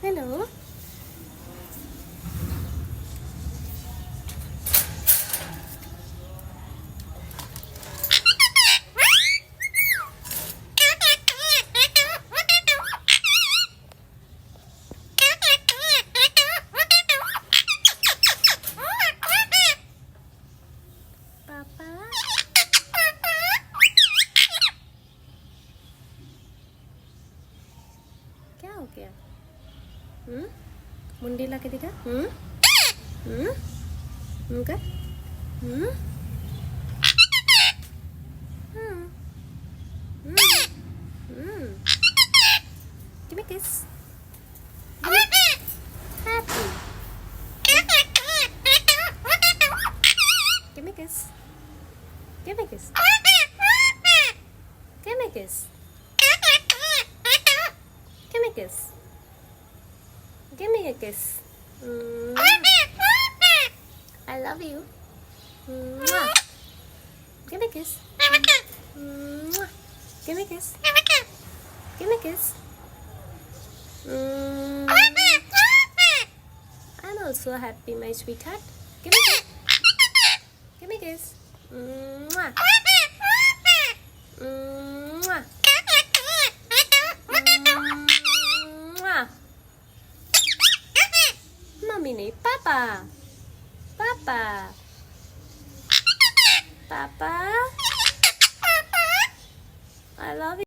Hello. Papa. क्या हो गया? मुंडी ला के दिखा। कर। Give me a kiss. Happy. Give me a kiss. Give me a kiss. Give me a kiss. Give me a kiss. Give me a kiss. I love you. Give me a kiss. Give me a kiss. Give me a kiss. I'm also happy, my sweetheart. Give me a kiss. Give me a kiss. Mommy नहीं पापा पापा पापा I love you.